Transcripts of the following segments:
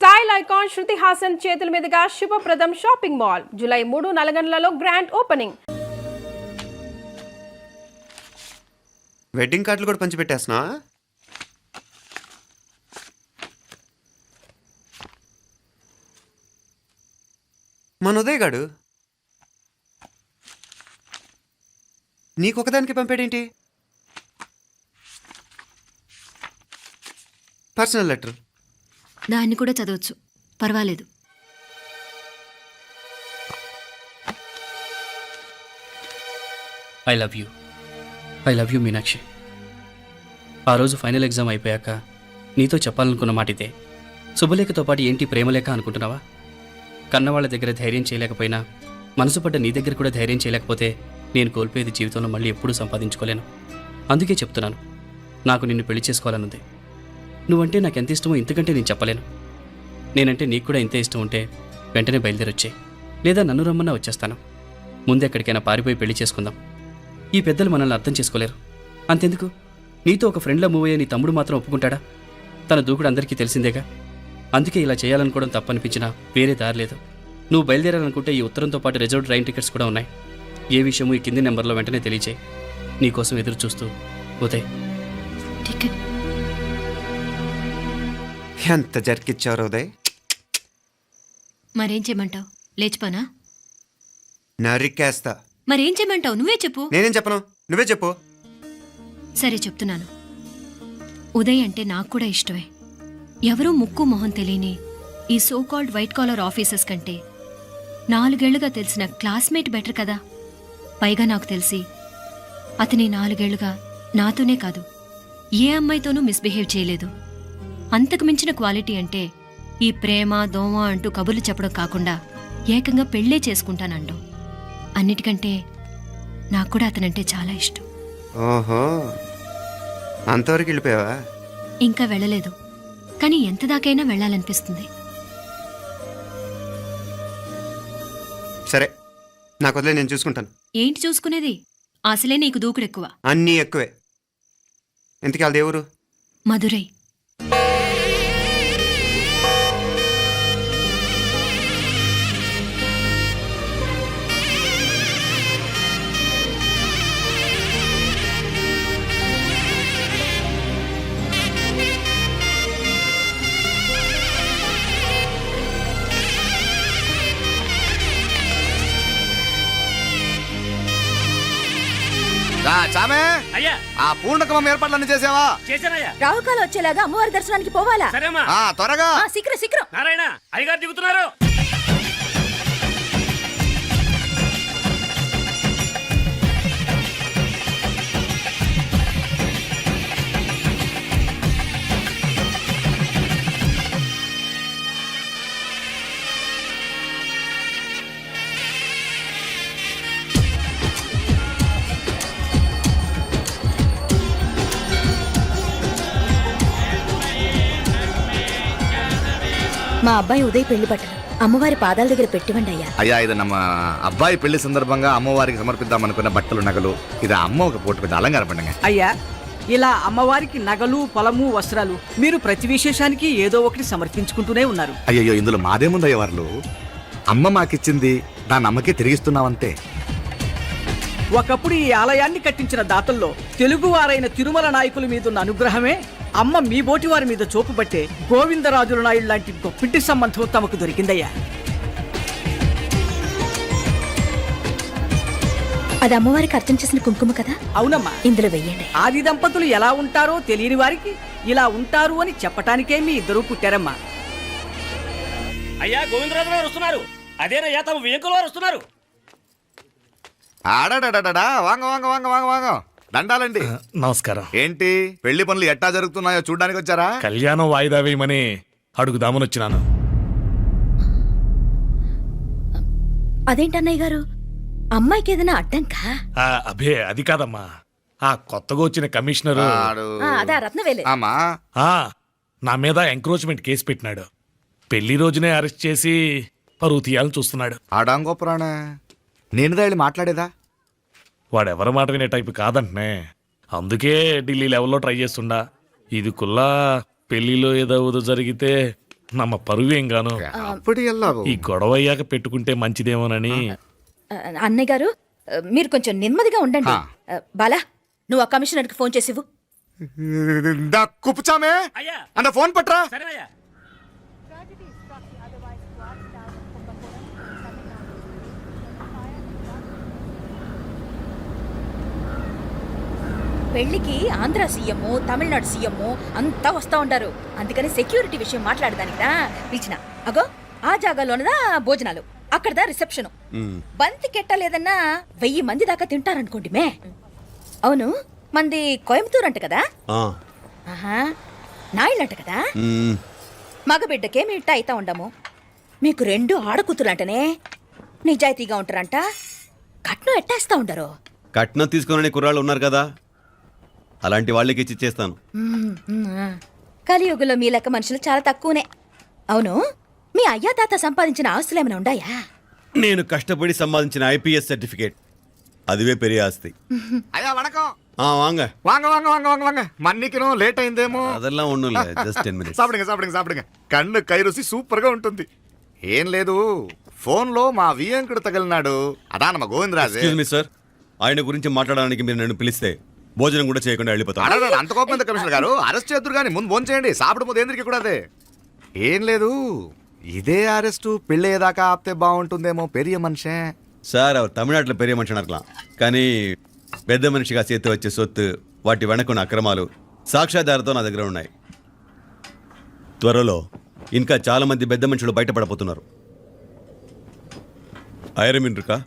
Style icon Shruti Haasan చేతుల మీదుగా Subhapradam shopping mall July 3 నల్గొండలలో గ్రాండ్ ఓపెనింగ్. వెడ్డింగ్ కార్డులు కూడా పంచిపెట్టేస్తున్నా. మన ఉదయ్ గాడు నీకొకదానికి పంపాడేంటి? Personal letter. దాన్ని కూడా చదవచ్చు, పర్వాలేదు. I love you Meenakshi. ఆ రోజు ఫైనల్ ఎగ్జామ్ అయిపోయాక నీతో చెప్పాలనుకున్న మాట ఇదే. శుభలేఖతో పాటు ఏంటి ప్రేమలేఖ అనుకుంటున్నావా? కన్నవాళ్ళ దగ్గర ధైర్యం చేయలేకపోయినా మనసు పడ్డ నీ దగ్గర కూడా ధైర్యం చేయలేకపోతే నేను కోల్పోయేది జీవితంలో మళ్ళీ ఎప్పుడూ సంపాదించుకోలేను. అందుకే చెప్తున్నాను, నాకు నిన్ను పెళ్లి చేసుకోవాలనుంది. నువ్వంటే నాకు ఎంత ఇష్టమో ఇంతకంటే నేను చెప్పలేను. నేనంటే నీకు కూడా ఇంతే ఇష్టం ఉంటే వెంటనే బయలుదేరొచ్చాయి, లేదా నన్ను రమ్మన్నా వచ్చేస్తాను. ముందు ఎక్కడికైనా పారిపోయి పెళ్లి చేసుకుందాం. ఈ పెద్దలు మనల్ని అర్థం చేసుకోలేరు. అంతెందుకు, నీతో ఒక ఫ్రెండ్లా మూవ్ అయ్యే నీ తమ్ముడు మాత్రం ఒప్పుకుంటాడా? తన దూకుడు అందరికీ తెలిసిందేగా. అందుకే ఇలా చేయాలనుకోవడం తప్పనిపించినా వేరే దారి లేదు. నువ్వు బయలుదేరాలనుకుంటే ఈ ఉత్తరంతో పాటు రిజర్వ్ ట్రైన్ టికెట్స్ కూడా ఉన్నాయి. ఏ విషయమూ ఈ కింది నెంబర్లో వెంటనే తెలియచేయి. నీకోసం ఎదురు చూస్తూ ఉదయ్. టికెట్ ఎంత జరికిచ్చారు ఉదయ్. మరేం చేయమంటావు? లేచిపోనా? నరికేస్తా. మరేం చేయమంటావు? నువ్వే చెప్పు. నేనేం చెప్పను, నువ్వే చెప్పు. సరే చెప్తున్నాను. ఉదయ్ అంటే నాకు కూడా ఇష్టమే. ఎవరూ ముక్కు మొహం తెలియని ఈ so called white collar officers కంటే 4 ఏళ్లుగా తెలిసిన క్లాస్మేట్ బెటర్ కదా. పైగా నాకు తెలిసి అతని 4 ఏళ్లుగా నాతోనే కాదు ఏ అమ్మాయితోనూ మిస్బిహేవ్ చేయలేదు. అంతకు మించిన క్వాలిటీ అంటే ఈ ప్రేమ దోమ అంటూ కబుర్లు చెప్పడం కాకుండా ఏకంగా పెళ్ళే చేసుకుంటానండు. అన్నిటికంటే నాకు కూడా అతనంటే చాలా ఇష్టం. ఓహో, అంతవరకు వెళ్ళిపోయావా? ఇంకా వెళ్ళలేదు, కానీ ఎంత దాకైనా వెళ్ళాలనిపిస్తుంది. సరే, నాకు వదిలే, నేను చూసుకుంటాను. ఏంటి చూసుకునేది? అసలే నీకు దూకుడెక్కువ. అన్నీ ఎక్కువే. ఇంతకీ వాళ్ళ దేవురు? మధురై. చామే అయ్యా, ఆ పూర్ణకమం ఏర్పాట్లన్నీ చేసావా? చేశానయ్యా. రాహుకాలం వచ్చేలాగా అమ్మవారి దర్శనానికి పోవాలా? సరేమ్మా. త్వరగా. శీఘ్రం. నారాయణ అయ్యగారు దిగుతున్నారు. మా అబ్బాయి ఉదయ్ పెళ్లి బట్టలు అమ్మవారి పాదాల దగ్గర పెట్టివండి అయ్యా. అయ్యా, ఇది నమ్మ అబ్బాయి పెళ్లి సందర్భంగా అమ్మవారికి సమర్పిద్దాం అనుకున్న బట్టలు నగలు. ఇది అమ్మ ఒక పూట పెద్ద అలంకార పండుగ. అయ్యా, ఇలా అమ్మవారికి నగలు పొలము వస్త్రాలు మీరు ప్రతి విశేషానికి ఏదో ఒకటి సమర్పించుకుంటూనే ఉన్నారు. అయ్యో, ఇందులో మాదేముందయ్య వాళ్ళు. అమ్మ మాకిచ్చింది, దాన్ని అమ్మకే తిరిగిస్తున్నామంతే. ఒకప్పుడు ఈ ఆలయాన్ని కట్టించిన దాతల్లో తెలుగువారైన తిరుమల నాయకుల మీదున్న అనుగ్రహమే అమ్మ మీ బోటి వారి మీద చూపు పట్టే గోవిందరాజుల నాయుడు లాంటి గొప్పింటి సంబంధం తమకు దొరికిందయ్యా. అది అమ్మవారికి అర్చన చేసిన కుంకుమ కదా? అవునమ్మా, ఇందులో వెయ్యండి. ఆది దంపతులు ఎలా ఉంటారో తెలియని వారికి ఇలా ఉంటారు అని చెప్పటానికే మీ ఇద్దరూ పుట్టారమ్మా. అయ్యా, గోవిందరాజు గారు వస్తున్నారు. అదేనయ్యా, తమ వెంకుల వారు వస్తున్నారు. ఆడాడా వాంగ వాంగ వాంగ వాంగ వాంగ దండాలండి. నమస్కారం. ఏంటి పెళ్లి పనులు ఎట్టా జరుగుతున్నాయో చూడడానికి వచ్చారా? కళ్యాణం వాయిదా వేయమని అడుగుదామని వచ్చినాను. అదేంటన్నయ్య గారు, అమ్మాయికి ఏదైనా అడ్డంకా? అబే అది కాదమ్మా, ఆ కొత్తగా వచ్చిన కమిషనరు అదే రత్నవేలే. ఆమా, నా మీద ఎంక్రోచ్మెంట్ కేసు పెట్టినాడు. పెళ్లి రోజునే అరెస్ట్ చేసి పరువు తీయాలని చూస్తున్నాడు. ఆడాంగో పురాణ నేను వెళ్ళి మాట్లాడేదా? వాడెవరి మాట వినే టైపు కాదంటనే. అందుకే ఢిల్లీ లెవెల్లో ట్రై చేస్తుండా. ఇది కుల్లా పెళ్లిలో ఏదో జరిగితే నమ్మ పరువేం గాను అప్పుడు ఎల్లావు ఈ గొడవ అయ్యాక పెట్టుకుంటే మంచిదేమోనని. అన్నయ్య గారు మీరు కొంచెం నెమ్మదిగా ఉండండి. బాలా నువ్వు ఆ కమిషనర్కి ఫోన్ చేసివు. కుప్పుచామే అయ్యా అన్న ఫోన్ పట్రా. సరేనయ్యా. పెళ్లికి ఆంధ్ర సీఎం తమిళనాడు సీఎం అంతా వస్తా ఉంటారు. అందుకని సెక్యూరిటీ విషయం మాట్లాడదానికిదా పిలిచిన. అగో ఆ జాగాలోనదా భోజనాలు, అక్కడదా రిసెప్షన్. బంతి కెట్టలేదన్నా 1000 మంది దాకా తింటారనుకోండి మే. అవును మంది కోయంబత్తూర్ అంట కదా. ఆహా నాయుళ్ళంట కదా. మగబిడ్డకే మీ ఇట్ట అయితా ఉండము. మీకు 2 ఆడకూతులంటనే నిజాయితీగా ఉంటారంట. కట్నం ఎట్టేస్తా ఉండరు. కట్నం తీసుకునే కుర్రాళ్ళు ఉన్నారు కదా, అలాంటి వాళ్ళకి ఇచ్చేస్తాను. కలియుగంలో మీ లెక్క మనుషులు చాలా తక్కువనే. అవును మీ అయ్యా తాత సంపాదించిన ఆస్తులు ఏమైనా ఉండాయా? నేను కష్టపడి సంపాదించిన ఐపీఎస్ సర్టిఫికేట్, అదివే పెరిగే ఆస్తి. అయ్యా వణకం. వాంగ வாங்க வாங்க வாங்க வாங்க வாங்க மன்னிக்கணும் లేట్ అయిందేమో. అదెల్లా ఉండులే, జస్ట్ 10 minutes. సాப்பிடுங்க సాப்பிடுங்க సాப்பிடுங்க. కన్ను కై రుచి సూపర్ గా ఉంటుంది. ఏం లేదు, ఫోన్ లో మా వియంకుడు తగిలినాడు. అదా నమ్మ గోవిందరాజు. ఎక్స్క్యూజ్ మీ సార్, ఆయన గురించి మాట్లాడడానికి మీరు నన్ను పిలిస్తే భోజనం కూడా చేయకుండా వెళ్ళిపోతాను. అంత కోపం ఎంత కమిషనర్ గారు? అరెస్ట్ చేద్దరు కానీ ముందు ఫోన్ చేయండి. సాப்பிడు ముందు ఎందుకు కూడా అదే. ఏం లేదు, ఇదే అరెస్టు పెళ్ళేదాకా ఆపితే బాగుంటుందేమో. పెరియ మనిషే సార్, அவர் తమిళనాడులో పెరిగే మనిషి అనర్కలాం, కానీ పెద్ద మనిషిగా చేతి వచ్చే సొత్తు, వాటి వెనకున్న అక్రమాలు సాక్ష్యాధారతో నా దగ్గర ఉన్నాయి. త్వరలో ఇంకా చాలా మంది పెద్ద మనుషులు బయటపడబోతున్నారు. ఐరమిన్రుకా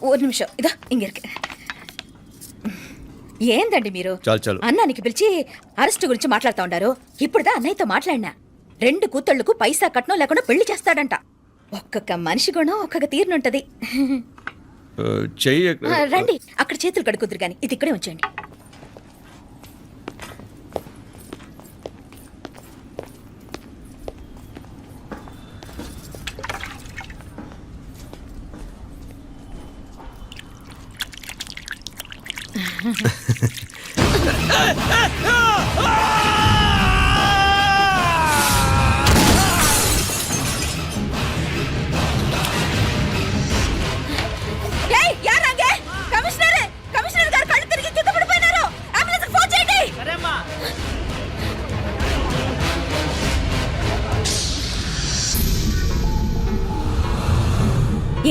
ஒரு நிமிஷம் இதோ இங்க இருக்கு. ఏందండి మీరు చాలు చాలు. అన్నానికి పిలిచి అరెస్ట్ గురించి మాట్లాడుతూ ఉండారు. ఇప్పుడుదా అన్నయ్యతో మాట్లాడినా. 2 కూతుళ్లకు పైసా కట్నం లేకుండా పెళ్లి చేస్తాడంట. ఒక్కొక్క మనిషి గుణం ఒక్కొక్క తీరునుంటది. చెయ్యి రండి అక్కడ చేతులు కడుకుదురు గాని ఇది ఇక్కడే ఉంచండి. ఏయ్, యారాంగే? కమిషనర్ గారు కళ్ళు తిరిగి కింద పడిపోయినారు. అంబులెన్స్ ఫోన్ చేయండి.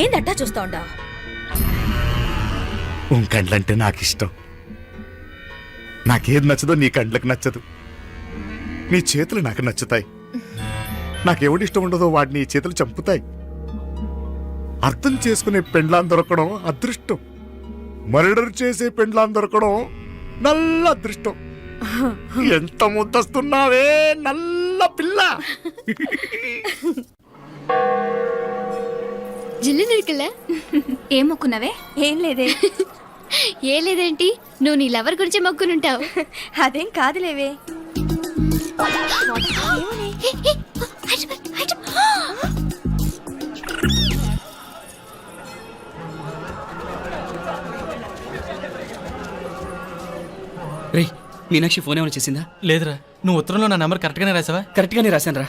ఏందట్టా చూస్తా ఉండా? కండ్లంటే నాకు ఇష్టం. నాకేది నచ్చదో నీ కండ్లకు నచ్చదు. నీ చేతులు నాకు నచ్చుతాయి. నాకెవడి ఇష్టం ఉండదో వాడిని నీ చేతులు చంపుతాయి. అర్థం చేసుకునే పెండ్లాం దొరకడం అదృష్టం. మర్డర్ చేసే పెండ్లాం దొరకడం నల్ల అదృష్టం. ఎంత ముద్దస్తున్నావే నల్ల పిల్ల. జిల్లు నిరుకులే ఏం మొక్కున్నావే? ఏం లేదే. ఏ లేదేంటి, నువ్వు నీ లవర్ గురించి మొక్కునుంటావు. అదేం కాదులేవే. రే, మీనాక్షి ఫోన్ ఏమైనా చేసిందా? లేదురా, నువ్వు ఉత్తరంలో నా నెంబర్ కరెక్ట్గానే రాసావా? కరెక్ట్గానే రాశాను రా.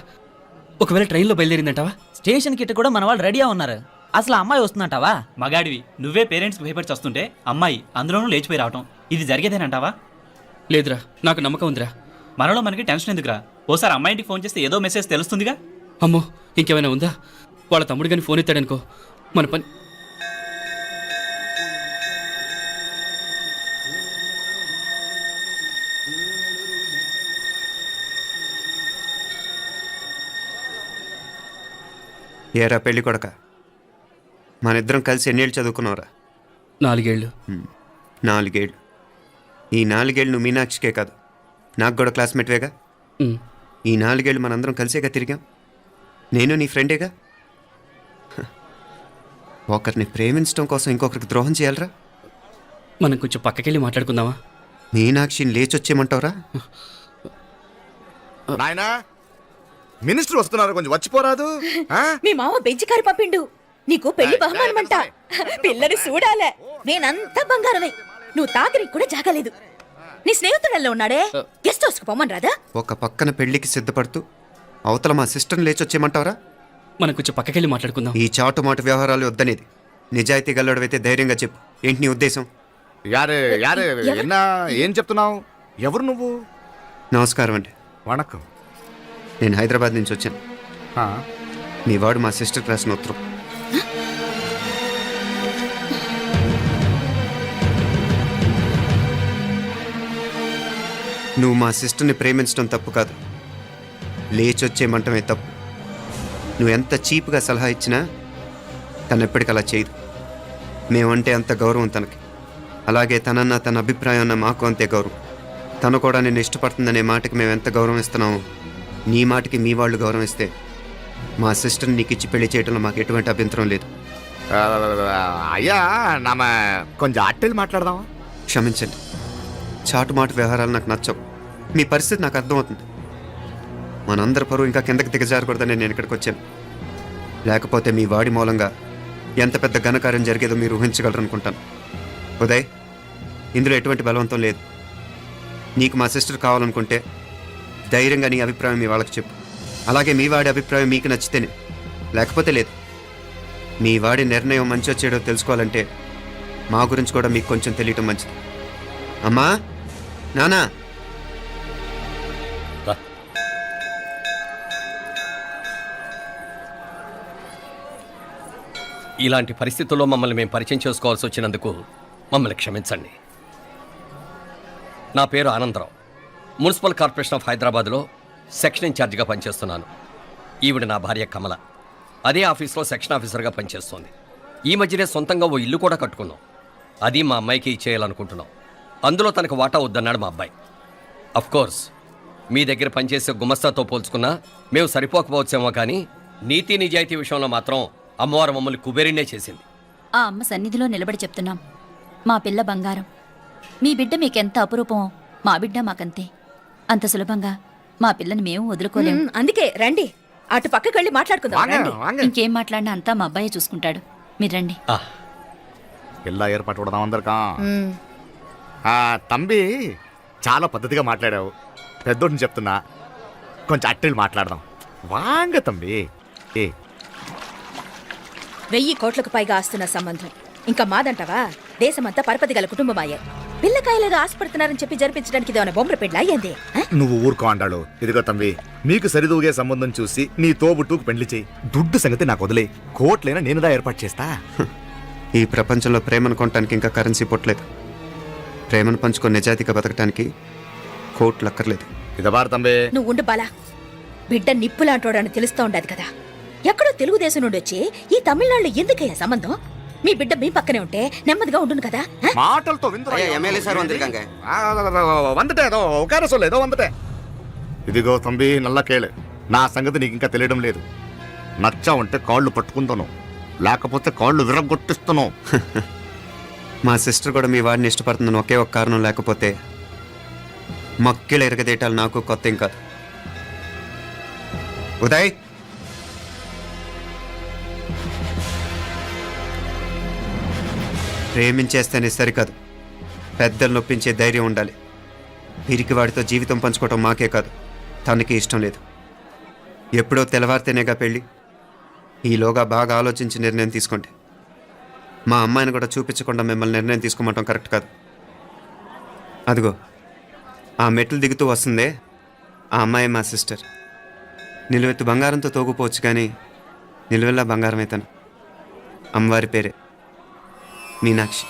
ఒకవేళ ట్రైన్లో బయలుదేరిందంటావా? స్టేషన్ కిட்ட కూడా మన వాళ్ళు రెడీగా ఉన్నారు. అసలు అమ్మాయి వస్తుందంటావా? మగాడివి నువ్వే పేరెంట్స్కి భయపడి వస్తుంటే అమ్మాయి అందులోనూ లేచిపోయి రావటం ఇది జరిగేదేనంటావా? లేదురా, నాకు నమ్మకం ఉందిరా. మనలో మనకి టెన్షన్ ఎందుకురా? ఓసారి అమ్మాయింటికి ఫోన్ చేస్తే ఏదో మెసేజ్ తెలుస్తుందిగా. అమ్మో, ఇంకేమైనా ఉందా? వాళ్ళ తమ్ముడు కానీ ఫోన్ ఎత్తాడనుకో, మన పని. ఏరా పెళ్ళి కొడక, మన ఇద్దరం కలిసి ఎన్నేళ్ళు చదువుకున్నావురా? 4 ఏళ్ళు. 4 ఏళ్ళు. ఈ 4 ఏళ్ళు నువ్వు మీనాక్షికే కాదు, నాకు కూడా క్లాస్మేట్వేగా. ఈ 4 ఏళ్ళు మనందరం కలిసేగా తిరిగాం. నేను నీ ఫ్రెండేగా. ఒకరిని ప్రేమించడం కోసం ఇంకొకరికి ద్రోహం చేయాలరా? మనం కొంచెం పక్కకెళ్ళి మాట్లాడుకుందామా? మీనాక్షిని లేచొచ్చేయమంటావురా? నాయనా, మినిస్టర్ వస్తున్నారు, కొంచెం వచ్చిపోరాదు. మీ మామ బెంచికారు పంపిండు. నీకు పెళ్లి బహుమానమంట. పిల్లని చూడాలే. నేనంతా బంగారమే. నువ్వు తాకరికి కూడా జాగలేదు. నీ స్నేహితుడల్లో ఉన్నాడే, గెస్ట్ హౌస్ కు పొమ్మని రాదా? ఒక పక్కన పెళ్లికి సిద్ధపడుతూ అవతల మా సిస్టర్ని లేచి వచ్చేయమంటావరా? మనం కొంచెం పక్కకెళ్ళి మాట్లాడుకుందాం. ఈ చాటుమాటు వ్యవహారాలు వద్దనేది. నిజాయితీ గల్లడవైతే ధైర్యంగా చెప్పు. ఏంటి నీ ఉద్దేశం? యారే యారే ఎన్నా ఏం చెప్తున్నావు? ఎవరు నువ్వు? నమస్కారం అండి. వణకం. నేను హైదరాబాద్ నుంచి వచ్చాను. ఆ, మీ వాడు మా సిస్టర్ రాసిన ఉత్తరం. నువ్వు మా సిస్టర్ని ప్రేమించడం తప్పు కాదు, లేచొచ్చేయమంటమే తప్పు. నువ్వు ఎంత చీప్గా సలహా ఇచ్చినా తను ఎప్పటికీ అలా చేయదు. మేమంటే అంత గౌరవం తనకి, అలాగే తనన్న తన అభిప్రాయం అన్న మాకు అంతే గౌరవం. తను కూడా నిన్ను ఇష్టపడుతుందనే మాటకి మేము ఎంత గౌరవం ఇస్తున్నామో నీ మాటకి మీ వాళ్ళు గౌరవం ఇస్తే మా సిస్టర్ని నీకు ఇచ్చి పెళ్లి చేయడంలో మాకు ఎటువంటి అభ్యంతరం లేదు. అయ్యా నామ కొంచెం అట్టెళ్ళి మాట్లాడదామా? క్షమించండి, చాటుమాటు వ్యవహారాలు నాకు నచ్చవు. మీ పరిస్థితి నాకు అర్థమవుతుంది. మనందరి పరువు ఇంకా కిందకి దిగజారకూడదని నేను ఇక్కడికి వచ్చాను. లేకపోతే మీ వాడి మూలంగా ఎంత పెద్ద ఘనకార్యం జరిగేదో మీరు ఊహించగలరు అనుకుంటాను. ఉదయ్, ఇందులో ఎటువంటి బలవంతం లేదు. నీకు మా సిస్టర్ కావాలనుకుంటే ధైర్యంగా నీ అభిప్రాయం మీ వాళ్ళకి చెప్పు. అలాగే మీ వాడి అభిప్రాయం మీకు నచ్చితేనే, లేకపోతే లేదు. మీ వాడి నిర్ణయం మంచి వచ్చేయడో తెలుసుకోవాలంటే మా గురించి కూడా మీకు కొంచెం తెలియటం మంచిది. అమ్మా, నానా, ఇలాంటి పరిస్థితుల్లో మమ్మల్ని మేము పరిచయం చేసుకోవాల్సి వచ్చినందుకు మమ్మల్ని క్షమించండి. నా పేరు ఆనందరావు. మున్సిపల్ కార్పొరేషన్ ఆఫ్ హైదరాబాద్లో సెక్షన్ ఇన్ఛార్జిగా పనిచేస్తున్నాను. ఈవిడ నా భార్య కమల. అదే ఆఫీస్లో సెక్షన్ ఆఫీసర్గా పనిచేస్తోంది. ఈ మధ్యనే సొంతంగా ఓ ఇల్లు కూడా కట్టుకున్నాం. అది మా అమ్మాయికి ఇచ్చేయాలనుకుంటున్నాం. అందులో తనకు వాటా వద్దన్నాడు మా అబ్బాయి. అఫ్కోర్స్ మీ దగ్గర పనిచేసే గుమస్తాతో పోల్చుకున్నా మేము సరిపోకపోవచ్చేమో, కానీ నీతి నిజాయితీ విషయంలో మాత్రం అమ్మవారు మమ్మల్ని కుబేరినే చేసింది. ఆ అమ్మ సన్నిధిలో నిలబడి చెప్తున్నాం, మా పిల్ల బంగారం. మీ బిడ్డ మీకెంత అపురూపమో మా బిడ్డ మాకంతే. అంత సులభంగా మా పిల్లని మేము వదులుకోలేము. అందుకే రండి, అటు పక్కకి వెళ్ళి మాట్లాడుకుందాం. ఇంకేం మాట్లాడినా అంతా మా అబ్బాయి చూసుకుంటాడు. మీరు రండి. ಎಲ್ಲ ఏర్పాటు కొడదాం అందరికా. తంబి చాలా పద్ధతిగా మాట్లాడావు. పెద్దోడిని చెప్తున్నా, కొంచెం అట్టెళ్ళి మాట్లాడదాం. వాంగ తంబి. 1000 కోట్లకు పైగా ఆస్తున్న సంబంధం ఇంకా మాదంటావా? దేశమంతా పరపతి గల కుటుంబమాయే. పిల్లకాయలుగా ఆశపడుతున్నారని చెప్పి జరిపించడానికి ఇదేమైనా బొమ్మర పెళ్ళి అయ్యింది? నువ్వు ఊరుకో అండాడు. ఇదిగో తంబి, మీకు సరిదూగే సంబంధం చూసి నీ తోబుట్టుకు పెళ్లి చేయి. దుడ్డు సంగతి నాకు వదిలే. కోట్లైనా నేనుదా ఏర్పాటు చేస్తా. ఈ ప్రపంచంలో ప్రేమను కొనటానికి ఇంకా కరెన్సీ పుట్టలేదు. ప్రేమను పంచుకొని నిజాయితీగా బతకటానికి కోట్లు అక్కర్లేదు. ఇదబారు తంబి. నువ్వు ఉండు బాలా. బిడ్డ నిప్పులాంటోడని తెలుస్తూ ఉండదు కదా. ఎక్కడో తెలుగుదేశం నుండి వచ్చి ఈ తమిళనాడులో ఎందుకయ్యా సంబంధం? మీ బిడ్డ మీ పక్కనే ఉంటే నెమ్మదిగా ఉండును కదా. మాటలతో ఇదిగో తంబి, నల్ల కేళు. నా సంగతి నీకు ఇంకా తెలియడం లేదు. నచ్చా ఉంటే కాళ్ళు పట్టుకుంటాను, లేకపోతే కాళ్ళు విరగొట్టిస్తాను. మా సిస్టర్ కూడా మీ వాడిని ఇష్టపడుతుందని ఒకే ఒక కారణం లేకపోతే మక్కిళ్ళ ఎరగదేయటాలు నాకు కొత్త ఏం కాదు. ఉదయ్, ప్రేమించేస్తేనే సరికాదు, పెద్దలు నొప్పించే ధైర్యం ఉండాలి. వీరికి వాడితో జీవితం పంచుకోవటం మాకే కాదు, తనకి ఇష్టం లేదు. ఎప్పుడో తెల్లవారితేనేగా పెళ్ళి. ఈలోగా బాగా ఆలోచించి నిర్ణయం తీసుకోండి. మా అమ్మాయిని కూడా చూపించకుండా మిమ్మల్ని నిర్ణయం తీసుకోమంటాం కరెక్ట్ కాదు. అదిగో ఆ మెట్లు దిగుతూ వస్తుందే, ఆ అమ్మాయి మా సిస్టర్. నిలువెత్తు బంగారంతో తోగుపోవచ్చు, కానీ నిలువెల్లా బంగారం అవుతాను. అమ్మవారి పేరే మీనాక్షి.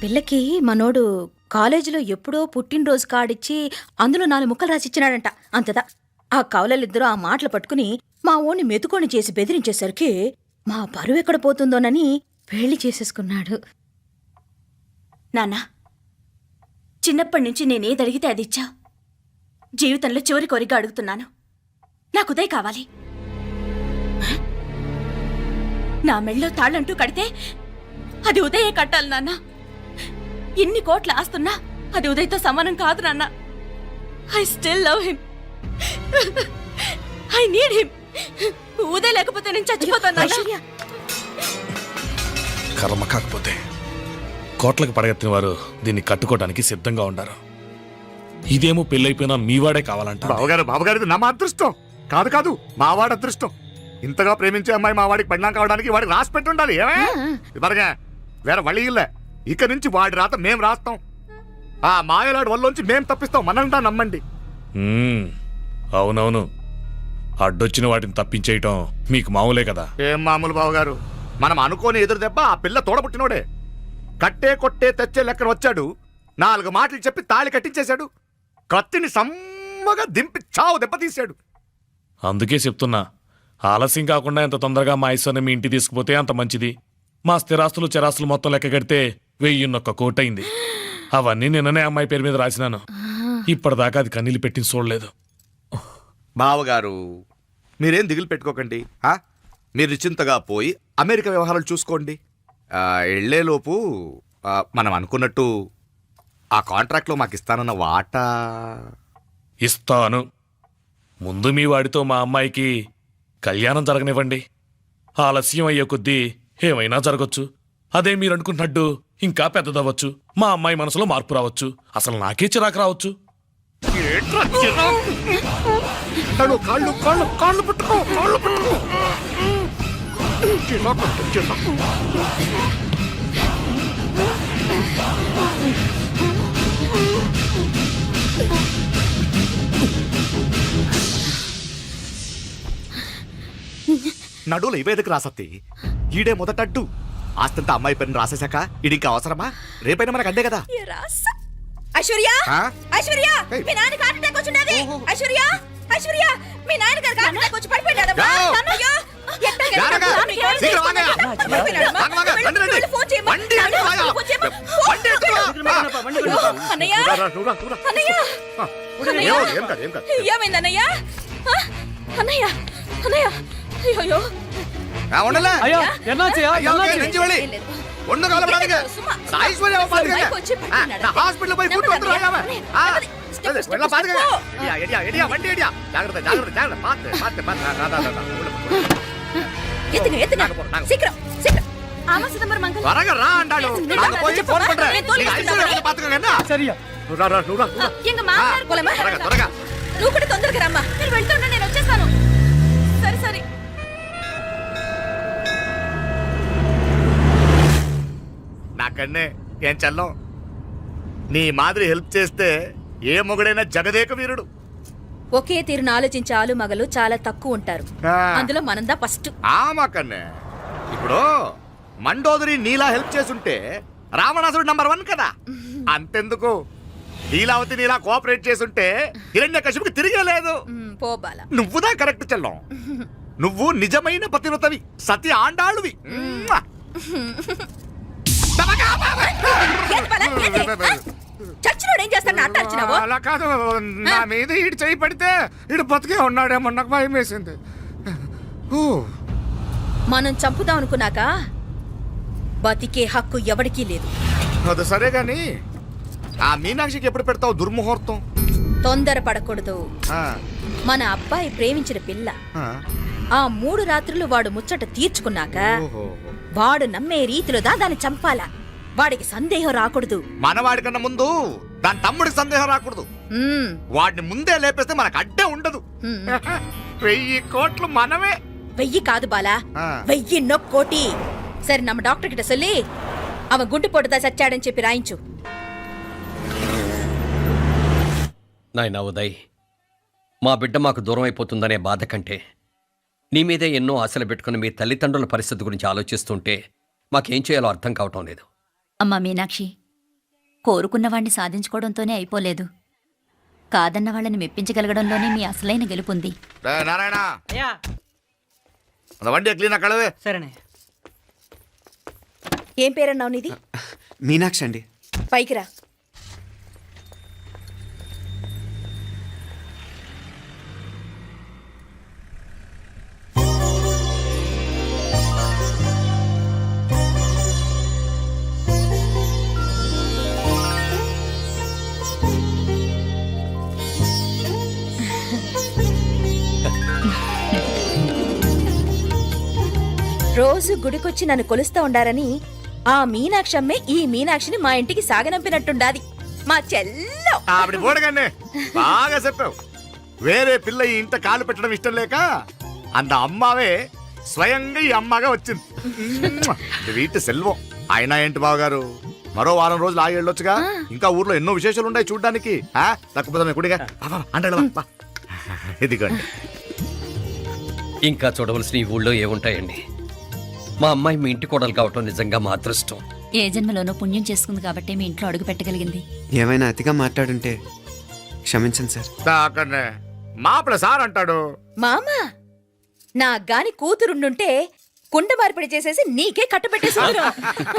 పిల్లకి మనోడు కాలేజీలో ఎప్పుడో పుట్టినరోజు కార్డిచ్చి అందులో 4 ముక్కలు రాసిచ్చినాడంట. అంతదా ఆ కవలలిద్దరూ ఆ మాటలు పట్టుకుని మా ఓణ్ణి మెతుకొని చేసి బెదిరించేసరికి మా పరువు ఎక్కడ పోతుందోనని పెళ్లి చేసేసుకున్నాడు. నాన్న, చిన్నప్పటి నుంచి నేనేది అడిగితే అది ఇచ్చావు. జీవితంలో చివరి కోరిక అడుగుతున్నాను. నాకు ఉదయ్ కావాలి. నా మెళ్ళలో తాళ్ళంటూ కడితే అది ఉదయే కట్టాలి నాన్న. ఎన్ని కోట్ల ఆస్తున్నా అది ఉదయ్తో సమానం కాదు నాన్న. I still love him. I need him. Uday లేకపోతే నేను చచ్చిపోతాను. కర్మ కాకపోతే కోట్లకు పడగెత్తిన వారు దీన్ని కట్టుకోవడానికి సిద్ధంగా ఉండారు. ఇదేమో పెళ్ళైపోయినా మీవాడే కావాలంట. బావగారు నా మా అదృష్టం కాదు కాదు, మావాడి అదృష్టం. ఇంతగా ప్రేమించే అమ్మాయి మా వాడికి పెళ్ళాం కావడానికి వాడికి రాసి పెట్టి ఉండాలి. ఏమే ఇవరగా వేరే వళి ఇల్లే. ఇక నుంచి వాడి రాత మేం రాస్తాం. ఆ మాయలాడి వల్లోంచి మేం తప్పిస్తాం. మనంతా నమ్మండి. అవునవును, అడ్డొచ్చిన వాటిని తప్పించేయటం మీకు మామూలే కదా. ఏం మామూలు బావగారు, మనం అనుకోని ఎదురు దెబ్బ ఆ పిల్ల తోడబుట్టినోడే. కట్టే కొట్టే తెచ్చే లెక్కన వచ్చాడు. 4 మాటలు చెప్పి తాళి కట్టించేశాడు. కత్తిని సమ్మగా దింపి చావు దెబ్బతీశాడు. అందుకే చెప్తున్నా, ఆలస్యం కాకుండా ఎంత తొందరగా మా ఐశ్వర్యం మీ ఇంటికి తీసుకుపోతే అంత మంచిది. మా స్థిరాస్తులు చిరాస్తులు మొత్తం లెక్క కడితే 1001 కోటయింది. అవన్నీ నిన్ననే అమ్మాయి పేరు మీద రాసినాను. ఇప్పటిదాకా అది కన్నీళ్ళు పెట్టి చూడలేదు. బావగారు మీరేం దిగులు పెట్టుకోకండి. మీరు నిశ్చింతగా పోయి అమెరికా వ్యవహారాలు చూసుకోండి. వెళ్లేలోపు మనం అనుకున్నట్టు ఆ కాంట్రాక్ట్లో మాకు ఇస్తానన్న వాటా ఇస్తాను. ముందు మీ వాడితో మా అమ్మాయికి కళ్యాణం జరగనివ్వండి. ఆలస్యం అయ్యే కొద్దీ ఏమైనా జరగచ్చు. అదే మీరు అనుకుంటున్నట్టు ఇంకా పెద్దదవ్వచ్చు. మా అమ్మాయి మనసులో మార్పు రావచ్చు. అసలు నాకే చిరాకు రావచ్చు. కాళ్ళు పట్టుకో. నడువులు ఇవేదకు రాసత్తి. ఈడే మొదటడ్డు. ఆస్తంతా అమ్మాయి పేరుని రాసేశాక ఇది ఇంకా అవసరమా? రేపైనా మనకు అందే కదా. ఐశ్వర్య, ఆ? ఐశ్వర్య, మీ నాన్న హార్ట్ అటాక్ వచ్చినది. ఐశ్వర్య, ఐశ్వర్య, మీ నాన్న గారికి హార్ట్ అటాక్ వచ్చి పడిపోయాడు. అన్నయ్య, ఏమైంది అన్నయ్య? అన్నయ్య, అన్నయ్య, అయ్యో అయ్యో ఎన్నాచయ్యా, హాస్పిటల్ పోయి శీఘ్రం శీఘ్రం త్వరగా రా అంటాడు. త్వరగా నువ్వు కూడా తొందరగా రమ్మా. నేను వెళ్తున్నా, నేను వచ్చేస్తాను. సరే సరే. నాకన్నే ఏం చల్లం. నీ మాదిరి హెల్ప్ చేస్తే ఏ మొగుడైనా జగదేక వీరుడు. ఒకే తీరును ఆలోచించే ఆలు మగలు చాలా తక్కువ ఉంటారు. అందులో మనందా ఫస్ట్. మాకన్నే ఇప్పుడు మండోదరి నీలా హెల్ప్ చేసుంటే రావణాసుడు నంబర్ 1 కదా. అంతెందుకు, లీలావతి నీలా కోఆపరేట్ చేసుంటే హిరణ్యకశిపుకి తిరిగే లేదు. పోబాల, నువ్వుదా కరెక్ట్ చెల్లం. నువ్వు నిజమైన పతివ్రతవి, సతి ఆండాళువి. చచ్చినోడు ఏం చేస్తాడు? అట్టార్చినావు. అలా కాదు, నా మీద ఈడు చేయి పడితే ఈడు బతికే ఉన్నాడేమో నాకు భయం వేసింది. మనం చంపుదాం అనుకున్నాక బతికే హక్కు ఎవరికీ లేదు. అది సరే గాని ఆ మీనాక్షికి ఎప్పుడు పెడతావు దుర్ముహూర్తం? తొందర పడకూడదు. ఆ, మన అబ్బాయి ప్రేమించిన పిల్ల ఆ. ఆ 3 రాత్రులు వాడు ముచ్చట తీర్చుకున్నాక ఓహో. వాడు నమ్మే రీతిలో దాన్ని చంపాలా. వాడికి సందేహం రాకూడదు. మనవాడి కన్నా ముందు దాని తమ్ముడికి సందేహం రాకూడదు. మ్మ్. వాడిని ముందే లేపేస్తే మనకు అడ్డే ఉండదు. 1000 కోట్లు మనమే. 1000 కాదు బాలా, ఆ. 1000 కోటి. సరే, நம்ம డాక్టర్ కిட்ட சொல்லி அவன் గుండు పొట్టుదా చచ్చాడని చెప్పి రాయించు. నాయనా ఉదయ్, మా బిడ్డ మాకు దూరం అయిపోతుందనే బాధ కంటే నీ మీదే ఎన్నో ఆశలు పెట్టుకుని మీ తల్లిదండ్రుల పరిస్థితి గురించి ఆలోచిస్తుంటే మాకేం చేయాలో అర్థం కావటం లేదు. అమ్మా మీనాక్షి, కోరుకున్నవాణ్ణి సాధించుకోవడంతోనే అయిపోలేదు. కాదన్న వాళ్ళని మెప్పించగలగడంలోనే మీ అసలైన గెలుపుంది. నారాయణ, వండి క్లీన్ కళవే. సరేనే. ఏం పేరన్నావు నీది? మీనాక్షి అండి. పైకి రా. రోజు గుడికొచ్చి నన్ను కొలుస్తా ఉండారని ఆ మీనాక్షమ్మే ఈ మీనాక్షిని మా ఇంటికి సాగనంపినట్టుండాది. మా చెల్లో ఆవిడ పోడగానే బాగా చెప్పావు. వేరే పిల్ల ఈ ఇంట కాలు పెట్టడం ఇష్టం లేక అంత అమ్మావే స్వయంగా ఈ అమ్మగా వచ్చింది. వీటి సెల్వం. అయినా ఏంటి బావగారు, మరో వారం రోజులు ఆగి వెళ్ళొచ్చుగా. ఇంకా ఊర్లో ఎన్నో విశేషాలు ఉన్నాయి చూడ్డానికి. తక్కువ కుడిగా అంటే ఇదిగోండి. ఇంకా చూడవలసిన ఈ ఊళ్ళో ఏముంటాయండి? మా అమ్మాయి మీ ఇంటి కోడలు కావటం నిజంగా మా అదృష్టం. ఏ జన్మలోనో పుణ్యం చేసుకుంది కాబట్టి మీ ఇంట్లో అడుగు పెట్టగలిగింది. ఏమైనా అతిగా మాట్లాడుంటే క్షమించండి సార్. అక్కడనే మాపడ సార్ అంటాడు. మామ నా గాని కూతురుండుంటే కుండ మార్పిడి చేసేసి నీకే కట్టబెట్టేసి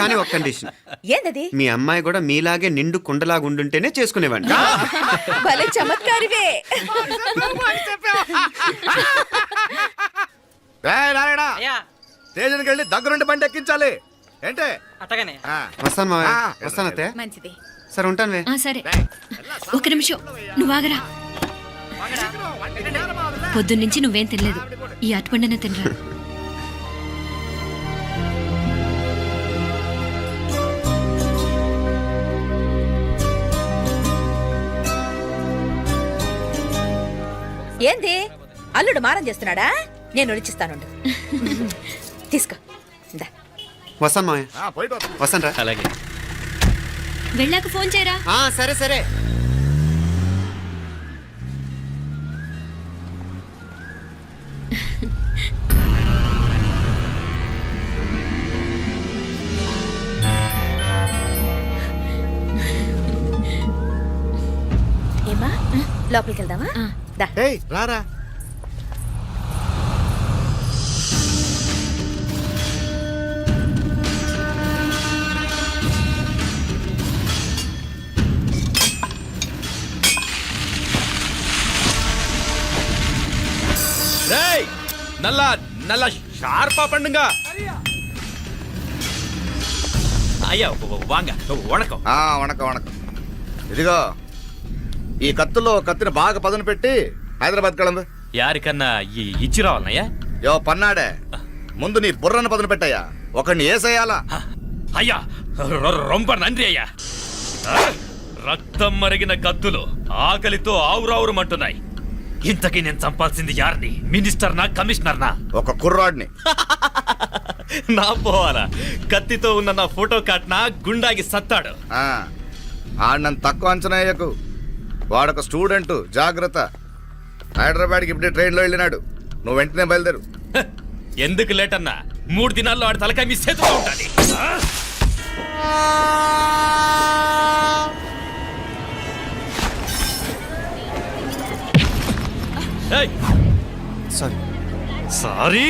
కానీ ఒక కండిషన్. ఏందది? మీ అమ్మాయి కూడా మీలాగే నిండు కుండలాగా ఉండుంటేనే చేసుకునేవాడిని. భలే చమత్కారివే. స్టేషన్కి వెళ్ళి దగ్గరుండి బండి ఎక్కించాలి. ఏంటే అట్టగానే వస్తాను మావయ్య. వస్తాను అత్తే. మంచిది. సరే ఉంటాను. సరే ఒక నిమిషం నువ్వు ఆగరా. పొద్దున్నుంచి నువ్వేం తినలేదు. ఈ అటుపండనే తినరా. ఏంది అల్లుడు మారం చేస్తున్నాడా? నేను రుచిస్తాను. తీసుకో. వస్తాను మావయ్య. వస్తాను రా. అలాగే. వెళ్ళాక ఫోన్ చేయరా. సరే సరే. ఏమా లోపలికి వెళ్దామా? దా. రారా. నల్ల నల్ల షార్పా పండుగ. అయ్యా వాంగ వణకం. వణకం వణకం. ఇదిగో ఈ కత్తుల్లో కత్తిని బాగా పదును పెట్టి హైదరాబాద్ కళందు. యారికన్నా ఇచ్చి రావాలన్నయ్యా? యో పన్నాడే, ముందు నీ బుర్రను పదును పెట్టయ్యా. ఒకడిని ఏసేయాలా? అయ్యా రొంప నంది అయ్యా. రక్తం మరిగిన కత్తులు ఆకలితో ఆవురావురమంటున్నాయి. ఇంతకీ నేను చంపాల్సింది యారిని? మినిస్టర్నా కమిషనర్నా? ఒక కుర్రాడిని. నా పోవాలా? కత్తితో ఉన్న నా ఫోటో కాట్నా గుండాగి సత్తాడు. ఆడినంత తక్కువ అంచనా వేయకు. వాడొక స్టూడెంట్, జాగ్రత్త. హైదరాబాద్కి ఇప్పుడే ట్రైన్లో వెళ్ళినాడు. నువ్వు వెంటనే బయలుదేరు. ఎందుకు లేట్ అన్నా? 3 దినాల్లో ఆడి తలకాయ మీ చేతిలో ఉంటుంది. సారీ.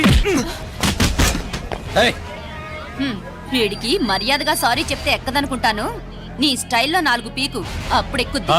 వీడికి మర్యాదగా సారీ చెప్తే ఎక్కదనుకుంటాను. నీ స్టైల్లో 4 పీకు అప్పుడెక్కుద్ది.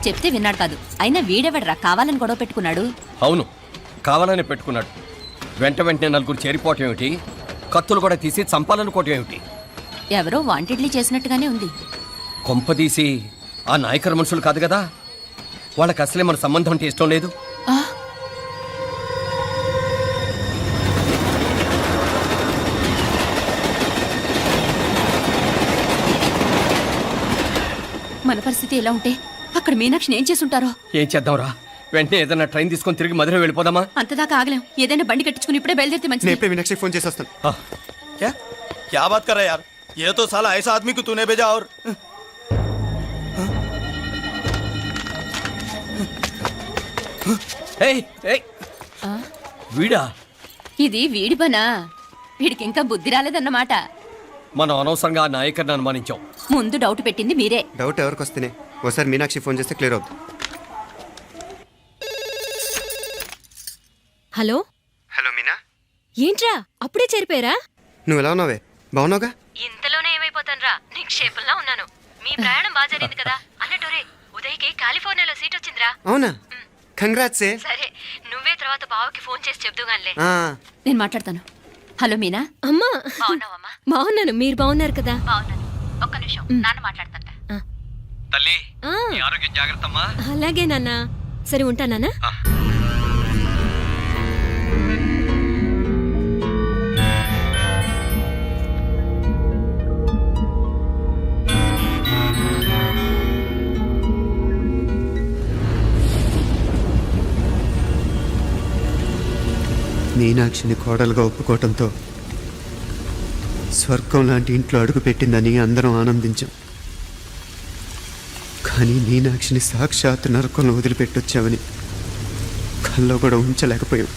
చెప్తే విన్నాడు కాదు. అయినా వీడెవడరా కావాలని గొడవ పెట్టుకున్నాడు? అవును, కావాలని పెట్టుకున్నాడు. వెంటనే నలుగురు చేరిపోవటం ఏమిటి, కత్తులు కూడా తీసి చంపాలనుకోవటం ఏమిటి? ఎవరో వాంటెడ్లీ చేసినట్టుగానే ఉంది. కొంపదీసి ఆ నాయకర్ మనుషులు కాదు కదా? వాళ్ళకి అసలే మన సంబంధం అంటే ఇష్టం లేదు. మన పరిస్థితి ఎలా ఉంటే అక్కడ మీనాక్షిని ఏం చేసుంటారో. ఏం చేద్దాంరా? వెంటనే ఏదైనా ట్రైన్ తీసుకొని తిరిగి మధుర వెళ్ళిపోదామా? అంతదాకా ఆగలేం. ఏదైనా బండి కట్టించుకుని ఇప్పుడే బయలుదేరితే నేను మంచిది. ఇప్పుడే మీనాక్షికి ఫోన్ చేసి వస్తాను. क्या बात कर रहा है यार? ये तो साला ऐसा आदमी को तूने भेजा और ఏయ్, ఏయ్. వీడా? ఇది వీడి పనా? వీడికి ఇంకా బుద్ధి రాలేదన్నమాట. మనం అనవసరంగా ఆ నాయకర్ని అనుమానించాం. ముందు డౌట్ పెట్టింది మీరే. డౌట్ ఎవరికి వస్తేనే ఒకసారి మీనాక్షి ఫోన్ చేస్తే క్లియర్ అవుతుంది. హలో హలో మీనా, ఏంట్రా అప్పుడే చేరిపోయారా? నువ్వు ఎలా ఉన్నావే? బాగున్నావుగా? ఇంతలోనే ఏమైపోతానరా, నిక్షేపంలా ఉన్నాను. మీ ప్రయాణం బాగా జరిగింది కదా? అన్నట్టురే ఉదయ్కి కాలిఫోర్నియాలో సీట్ వచ్చిందిరా. అవునా? కంగ్రాట్స్. సరే నువ్వే తర్వాత బావకి ఫోన్ చేసి చెప్దుగానిలే. నేను మాట్లాడతాను. హలో మీనా. అమ్మా బాగున్నావమ్మా? బాగున్నాను, మీరు బాగున్నారు కదా? బాగున్నాను. ఒక్క నిమిషం, నాన్న మాట్లాడతాను. తల్లి, ఆ, నీ ఆరోగ్యం జాగ్రత్తమ్మా. అలాగే నాన్న. సరే ఉంటానా? మీనాక్షిని కోడలుగా ఒప్పుకోవటంతో స్వర్గం లాంటి ఇంట్లో అడుగు పెట్టిందని అందరం ఆనందించాం. కానీ మీనాక్షిని సాక్షాత్ నరకంలో వదిలిపెట్టొచ్చామని కల్లో కూడా ఉంచలేకపోయాం.